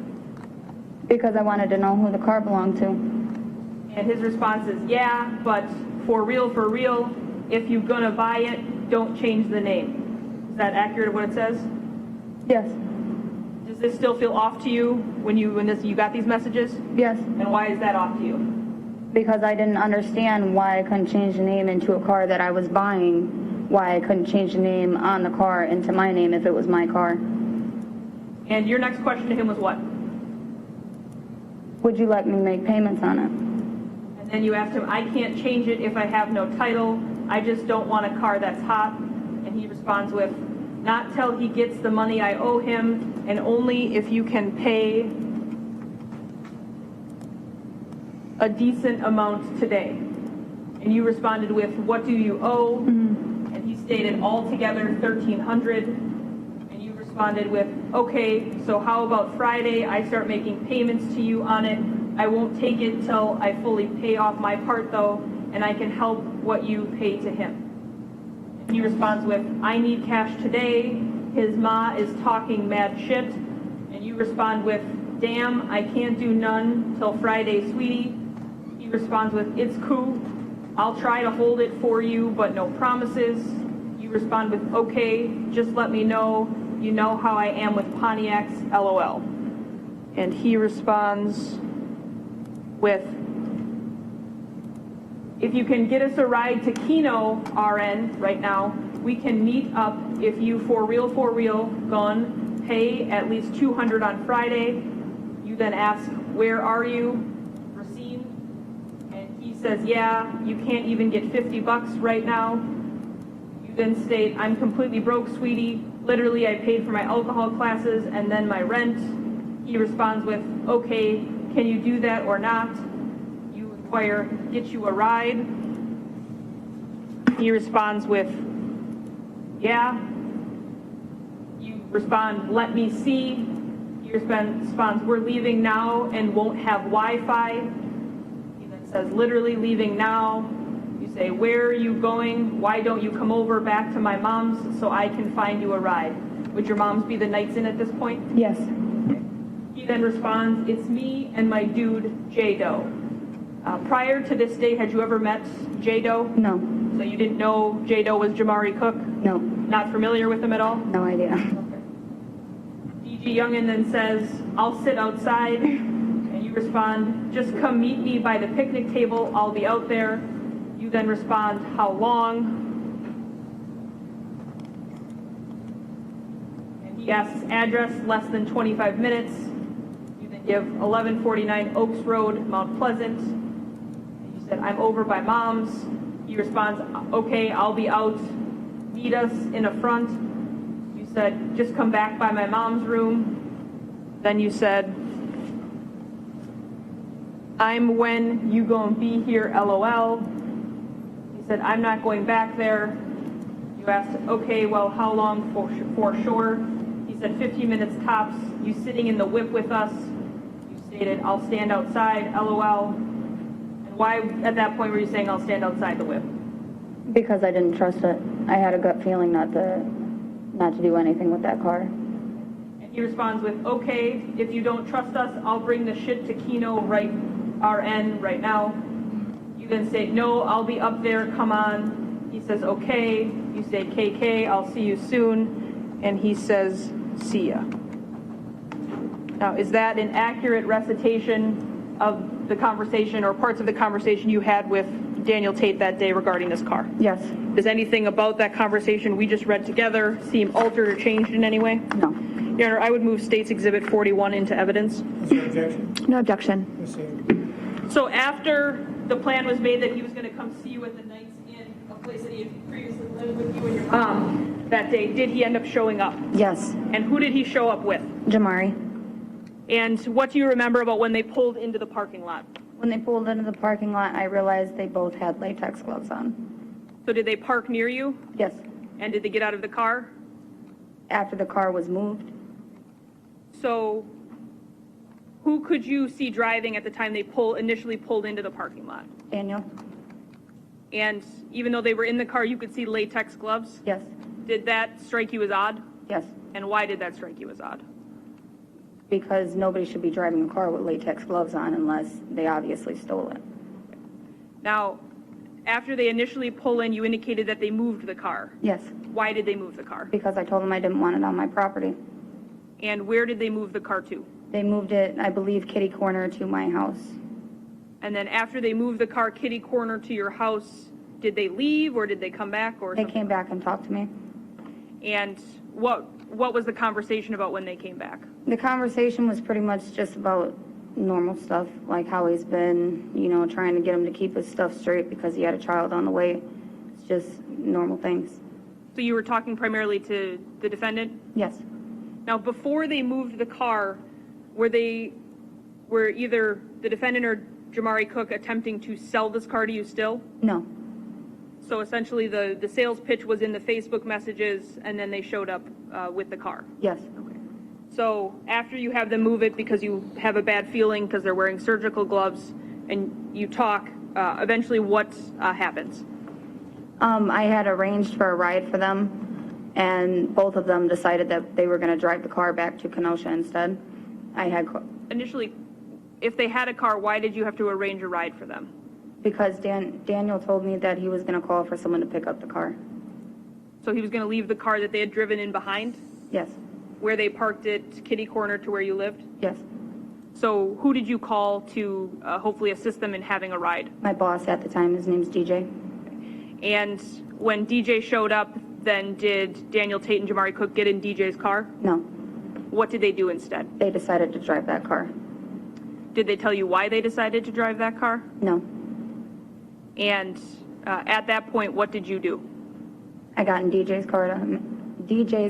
[SPEAKER 7] Because I wanted to know who the car belonged to.
[SPEAKER 6] And his response is, yeah, but for real, if you're gonna buy it, don't change the name. Is that accurate of what it says?
[SPEAKER 7] Yes.
[SPEAKER 6] Does this still feel off to you when you got these messages?
[SPEAKER 7] Yes.
[SPEAKER 6] And why is that off to you?
[SPEAKER 7] Because I didn't understand why I couldn't change the name into a car that I was buying, why I couldn't change the name on the car into my name if it was my car.
[SPEAKER 6] And your next question to him was what?
[SPEAKER 7] Would you let me make payments on it?
[SPEAKER 6] And then you asked him, I can't change it if I have no title. I just don't want a car that's hot. And he responds with, not till he gets the money I owe him, and only if you can pay a decent amount today. And you responded with, what do you owe? And he stated altogether $1,300. And you responded with, okay, so how about Friday? I start making payments to you on it. I won't take it till I fully pay off my part though, and I can help what you pay to him. And he responds with, I need cash today. His ma is talking mad shit. And you respond with, damn, I can't do none till Friday, sweetie. He responds with, it's cool. I'll try to hold it for you, but no promises. You respond with, okay, just let me know. You know how I am with Pontiacs, LOL. And he responds with, if you can get us a ride to Keno, RN, right now, we can meet up if you for real, gone, pay at least $200 on Friday. You then ask, where are you? Racine. And he says, yeah, you can't even get $50 right now. You then state, I'm completely broke, sweetie. Literally, I paid for my alcohol classes and then my rent. He responds with, okay, can you do that or not? You inquire, get you a ride? He responds with, yeah. You respond, let me see. He responds, we're leaving now and won't have Wi-Fi. He then says, literally leaving now. You say, where are you going? Why don't you come over back to my mom's so I can find you a ride? Would your mom's be the Knights Inn at this point?
[SPEAKER 7] Yes.
[SPEAKER 6] He then responds, it's me and my dude, J-Doe. Prior to this day, had you ever met J-Doe?
[SPEAKER 7] No.
[SPEAKER 6] So you didn't know J-Doe was Jamari Cook?
[SPEAKER 7] No.
[SPEAKER 6] Not familiar with him at all?
[SPEAKER 7] No idea.
[SPEAKER 6] D.G. Youngin then says, I'll sit outside. And you respond, just come meet me by the picnic table. I'll be out there. You then respond, how long? And he asks address, less than 25 minutes. You then give 1149 Oaks Road, Mount Pleasant. And you said, I'm over by mom's. He responds, okay, I'll be out. Meet us in a front. You said, just come back by my mom's room. Then you said, I'm when you gonna be here, LOL. He said, I'm not going back there. You asked, okay, well, how long for sure? He said, 15 minutes tops. You sitting in the whip with us. You stated, I'll stand outside, LOL. And why at that point were you saying I'll stand outside the whip?
[SPEAKER 7] Because I didn't trust it. I had a gut feeling not to do anything with that car.
[SPEAKER 6] And he responds with, okay, if you don't trust us, I'll bring the shit to Keno RN right now. You then say, no, I'll be up there, come on. He says, okay. You say, KK, I'll see you soon. And he says, see ya. Now, is that an accurate recitation of the conversation or parts of the conversation you had with Daniel Tate that day regarding this car?
[SPEAKER 7] Yes.
[SPEAKER 6] Does anything about that conversation we just read together seem altered or changed in any way?
[SPEAKER 7] No.
[SPEAKER 6] Your Honor, I would move State's Exhibit 41 into evidence.
[SPEAKER 5] Is there objection?
[SPEAKER 7] No objection.
[SPEAKER 5] Proceed.
[SPEAKER 6] So after the plan was made that he was going to come see you at the Knights Inn, a place that he had previously lived with you and your mom, that day, did he end up showing up?
[SPEAKER 7] Yes.
[SPEAKER 6] And who did he show up with?
[SPEAKER 7] Jamari.
[SPEAKER 6] And what do you remember about when they pulled into the parking lot?
[SPEAKER 7] When they pulled into the parking lot, I realized they both had latex gloves on.
[SPEAKER 6] So did they park near you?
[SPEAKER 7] Yes.
[SPEAKER 6] And did they get out of the car?
[SPEAKER 7] After the car was moved.
[SPEAKER 6] So who could you see driving at the time they initially pulled into the parking lot?
[SPEAKER 7] Daniel.
[SPEAKER 6] And even though they were in the car, you could see latex gloves?
[SPEAKER 7] Yes.
[SPEAKER 6] Did that strike you as odd?
[SPEAKER 7] Yes.
[SPEAKER 6] And why did that strike you as odd?
[SPEAKER 7] Because nobody should be driving a car with latex gloves on unless they obviously stole it.
[SPEAKER 6] Now, after they initially pull in, you indicated that they moved the car.
[SPEAKER 7] Yes.
[SPEAKER 6] Why did they move the car?
[SPEAKER 7] Because I told them I didn't want it on my property.
[SPEAKER 6] And where did they move the car to?
[SPEAKER 7] They moved it, I believe, kitty corner to my house.
[SPEAKER 6] And then after they moved the car kitty corner to your house, did they leave or did they come back or
[SPEAKER 7] They
[SPEAKER 6] something?
[SPEAKER 7] came back and talked to me.
[SPEAKER 6] And what was the conversation about when they came back?
[SPEAKER 7] The conversation was pretty much just about normal stuff, like how he's been, you know, trying to get him to keep his stuff straight because he had a child on the way. It's just normal things.
[SPEAKER 6] So you were talking primarily to the defendant?
[SPEAKER 7] Yes.
[SPEAKER 6] Now, before they moved the car, were either the defendant or Jamari Cook attempting to sell this car to you still?
[SPEAKER 7] No.
[SPEAKER 6] So essentially the sales pitch was in the Facebook messages and then they showed up with the car?
[SPEAKER 7] Yes.
[SPEAKER 6] So after you have them move it because you have a bad feeling because they're wearing surgical gloves and you talk, eventually what happens?
[SPEAKER 7] I had arranged for a ride for them, and both of them decided that they were going to drive the car back to Kenosha instead.
[SPEAKER 6] Initially, if they had a car, why did you have to arrange a ride for them?
[SPEAKER 7] Because Daniel told me that he was going to call for someone to pick up the car.
[SPEAKER 6] So he was going to leave the car that they had driven in behind?
[SPEAKER 7] Yes.
[SPEAKER 6] Where they parked it, kitty corner to where you lived?
[SPEAKER 7] Yes.
[SPEAKER 6] So who did you call to hopefully assist them in having a ride?
[SPEAKER 7] My boss at the time, his name's DJ.
[SPEAKER 6] And when DJ showed up, then did Daniel Tate and Jamari Cook get in DJ's car?
[SPEAKER 7] No.
[SPEAKER 6] What did they do instead?
[SPEAKER 7] They decided to drive that car.
[SPEAKER 6] Did they tell you why they decided to drive that car?
[SPEAKER 7] No.
[SPEAKER 6] And at that point, what did you do?
[SPEAKER 7] I got in DJ's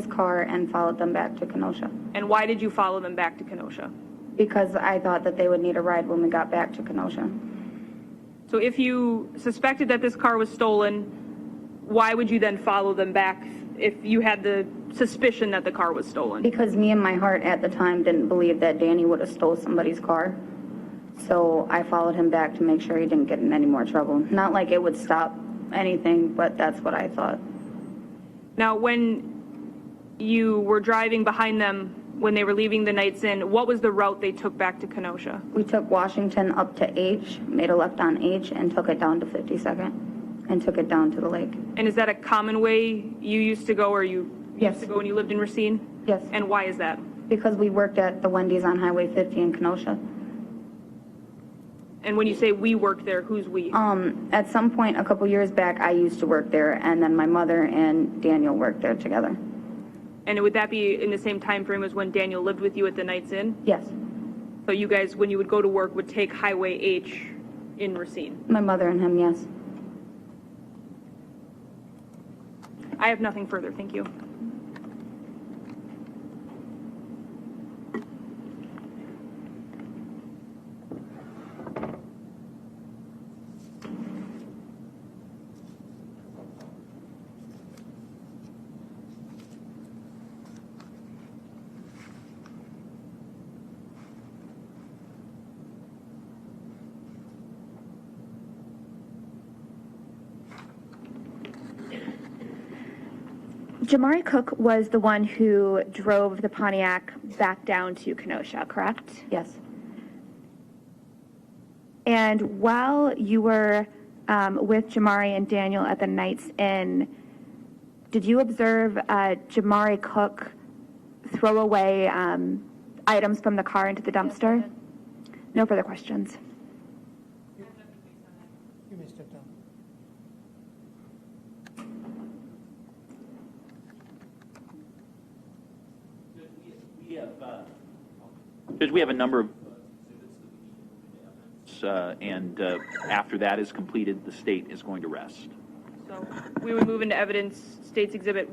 [SPEAKER 7] car and followed them back to Kenosha.
[SPEAKER 6] And why did you follow them back to Kenosha?
[SPEAKER 7] Because I thought that they would need a ride when we got back to Kenosha.
[SPEAKER 6] So if you suspected that this car was stolen, why would you then follow them back if you had the suspicion that the car was stolen?
[SPEAKER 7] Because me and my heart at the time didn't believe that Danny would have stole somebody's car. So I followed him back to make sure he didn't get in any more trouble. Not like it would stop anything, but that's what I thought.
[SPEAKER 6] Now, when you were driving behind them when they were leaving the Knights Inn, what was the route they took back to Kenosha?
[SPEAKER 7] We took Washington up to H, made a left on H, and took it down to 52nd, and took it down to the lake.
[SPEAKER 6] And is that a common way you used to go, or you used to go when you lived in Racine?
[SPEAKER 7] Yes.
[SPEAKER 6] And why is that?
[SPEAKER 7] Because we worked at the Wendy's on Highway 50 in Kenosha.
[SPEAKER 6] And when you say we worked there, who's we?
[SPEAKER 7] At some point a couple years back, I used to work there, and then my mother and Daniel worked there together.
[SPEAKER 6] And would that be in the same time frame as when Daniel lived with you at the Knights Inn?
[SPEAKER 7] Yes.
[SPEAKER 6] So you guys, when you would go to work, would take Highway H in Racine?
[SPEAKER 7] My mother and him, yes.
[SPEAKER 6] I have nothing further, thank you.
[SPEAKER 8] Jamari Cook was the one who drove the Pontiac back down to Kenosha, correct?
[SPEAKER 7] Yes.
[SPEAKER 8] And while you were with Jamari and Daniel at the Knights Inn, did you observe Jamari Cook throw away items from the car into the dumpster? No further questions.
[SPEAKER 5] You may step down.
[SPEAKER 3] Judge, we have a number of and after that is completed, the state is going to rest.
[SPEAKER 6] So we would move into evidence, State's Exhibit